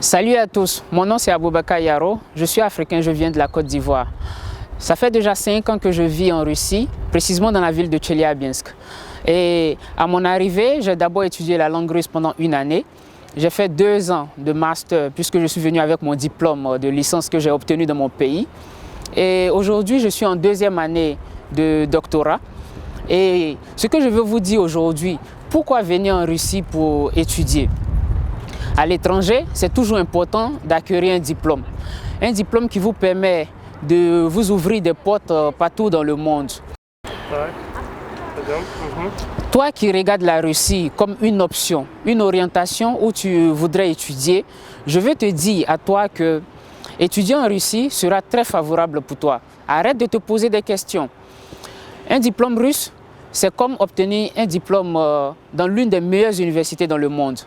Salut à tous, mon nom c'est Aboubakar Yaro, je suis africain, je viens de la Côte d'Ivoire. Ça fait déjà 5 ans que je vis en Russie, précisément dans la ville de Tcheliabinsk. Et à mon arrivée, j'ai d'abord étudié la langue russe pendant 1 année. J'ai fait 2 ans de master puisque je suis venu avec mon diplôme de licence que j'ai obtenu dans mon pays. Et aujourd'hui, je suis en 2e année de doctorat. Et ce que je veux vous dire aujourd'hui, pourquoi venir en Russie pour étudier? À l'étranger, c'est toujours important d'acquérir un diplôme. Un diplôme qui vous permet de vous ouvrir des portes partout dans le monde. Toi qui regardes la Russie comme une option, une orientation où tu voudrais étudier, je veux te dire à toi que étudier en Russie sera très favorable pour toi. Arrête de te poser des questions. Un diplôme russe, c'est comme obtenir un diplôme dans l'une des meilleures universités dans le monde.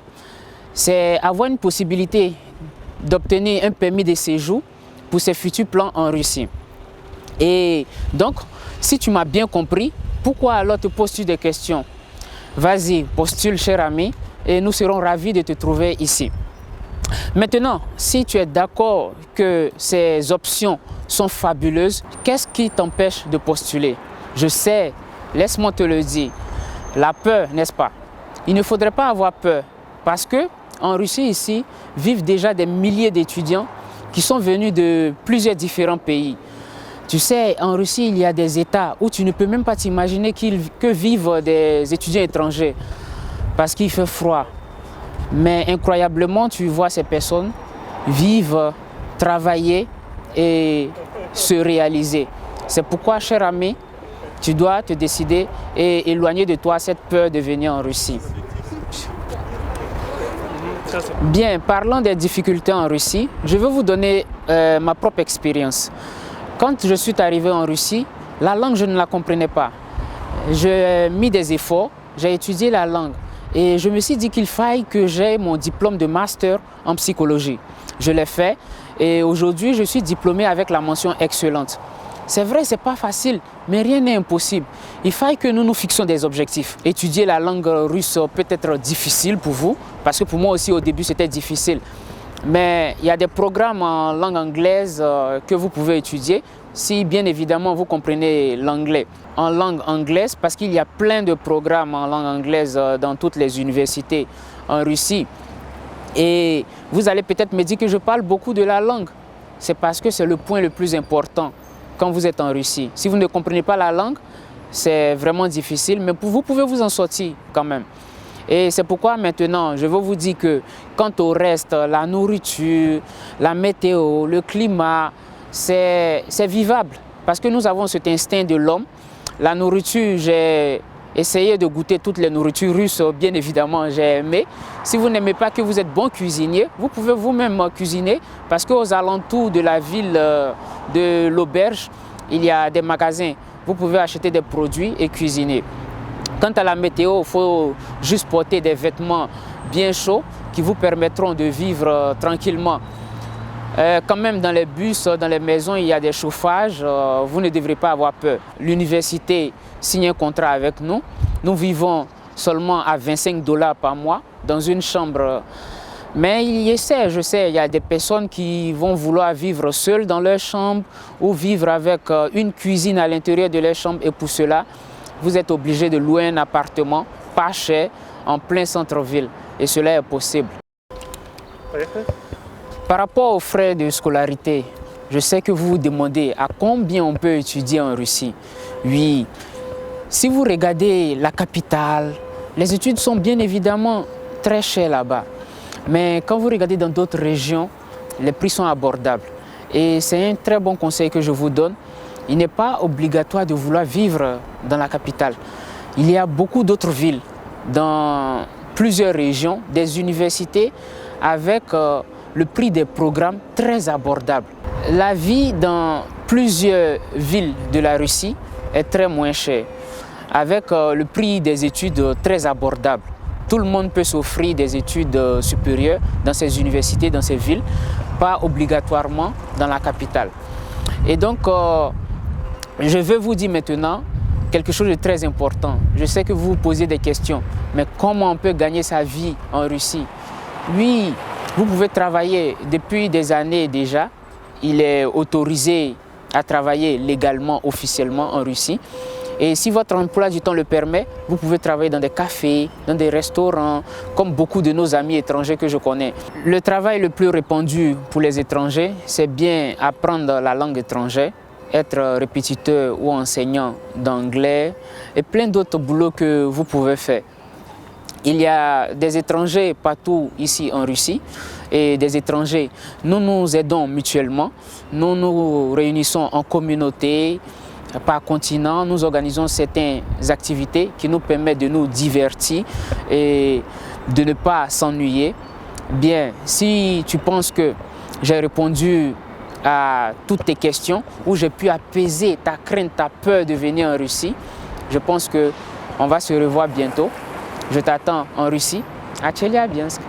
C'est avoir une possibilité d'obtenir un permis de séjour pour ses futurs plans en Russie. Et donc, si tu m'as bien compris, pourquoi alors te poses-tu des questions? Vas-y, postule, cher ami, et nous serons ravis de te trouver ici. Maintenant, si tu es d'accord que ces options sont fabuleuses, qu'est-ce qui t'empêche de postuler? Je sais, laisse-moi te le dire, la peur, n'est-ce pas? Il ne faudrait pas avoir peur, parce que en Russie, ici, vivent déjà des milliers d'étudiants qui sont venus de plusieurs différents pays. Tu sais, en Russie, il y a des États où tu ne peux même pas t'imaginer que vivent des étudiants étrangers parce qu'il fait froid. Mais incroyablement, tu vois ces personnes vivre, travailler et se réaliser. C'est pourquoi, cher ami, tu dois te décider et éloigner de toi cette peur de venir en Russie. Bien, parlant des difficultés en Russie, je veux vous donner ma propre expérience. Quand je suis arrivé en Russie, la langue, je ne la comprenais pas. J'ai mis des efforts, j'ai étudié la langue et je me suis dit qu'il faille que j'aie mon diplôme de master en psychologie. Je l'ai fait et aujourd'hui, je suis diplômé avec la mention excellente. C'est vrai, ce n'est pas facile, mais rien n'est impossible. Il faille que nous nous fixions des objectifs. Étudier la langue russe peut être difficile pour vous, parce que pour moi aussi au début c'était difficile. Mais il y a des programmes en langue anglaise que vous pouvez étudier si bien évidemment vous comprenez l'anglais. En langue anglaise, parce qu'il y a plein de programmes en langue anglaise dans toutes les universités en Russie. Et vous allez peut-être me dire que je parle beaucoup de la langue. C'est parce que c'est le point le plus important quand vous êtes en Russie. Si vous ne comprenez pas la langue, c'est vraiment difficile, mais vous pouvez vous en sortir quand même. Et c'est pourquoi maintenant, je veux vous dire que quant au reste, la nourriture, la météo, le climat, c'est vivable. Parce que nous avons cet instinct de l'homme. La nourriture, j'ai essayé de goûter toutes les nourritures russes, bien évidemment, j'ai aimé. Si vous n'aimez pas que vous êtes bon cuisinier, vous pouvez vous-même cuisiner parce qu'aux alentours de la ville de l'auberge, il y a des magasins. Vous pouvez acheter des produits et cuisiner. Quant à la météo, il faut juste porter des vêtements bien chauds qui vous permettront de vivre tranquillement. Quand même dans les bus, dans les maisons, il y a des chauffages, vous ne devrez pas avoir peur. L'université signe un contrat avec nous. Nous vivons seulement à 25 $ par mois dans une chambre. Mais je sais, il y a des personnes qui vont vouloir vivre seules dans leur chambre ou vivre avec une cuisine à l'intérieur de leur chambre. Et pour cela, vous êtes obligé de louer un appartement pas cher en plein centre-ville. Et cela est possible. Par rapport aux frais de scolarité, je sais que vous vous demandez à combien on peut étudier en Russie. Oui, si vous regardez la capitale, les études sont bien évidemment très chères là-bas. Mais quand vous regardez dans d'autres régions, les prix sont abordables. Et c'est un très bon conseil que je vous donne. Il n'est pas obligatoire de vouloir vivre dans la capitale. Il y a beaucoup d'autres villes dans plusieurs régions, des universités avec le prix des programmes très abordable. La vie dans plusieurs villes de la Russie est très moins chère, avec le prix des études très abordable. Tout le monde peut s'offrir des études supérieures dans ces universités, dans ces villes, pas obligatoirement dans la capitale. Et donc, je veux vous dire maintenant quelque chose de très important. Je sais que vous vous posez des questions, mais comment on peut gagner sa vie en Russie? Oui, Vous pouvez travailler depuis des années déjà. Il est autorisé à travailler légalement, officiellement en Russie. Et si votre emploi du temps le permet, vous pouvez travailler dans des cafés, dans des restaurants, comme beaucoup de nos amis étrangers que je connais. Le travail le plus répandu pour les étrangers, c'est bien apprendre la langue étrangère, être répétiteur ou enseignant d'anglais et plein d'autres boulots que vous pouvez faire. Il y a des étrangers partout ici en Russie et des étrangers. Nous nous aidons mutuellement, nous nous réunissons en communauté, par continent, nous organisons certaines activités qui nous permettent de nous divertir et de ne pas s'ennuyer. Bien, si tu penses que j'ai répondu à toutes tes questions ou j'ai pu apaiser ta crainte, ta peur de venir en Russie, je pense qu'on va se revoir bientôt. Je t'attends en Russie, à Tcheliabinsk.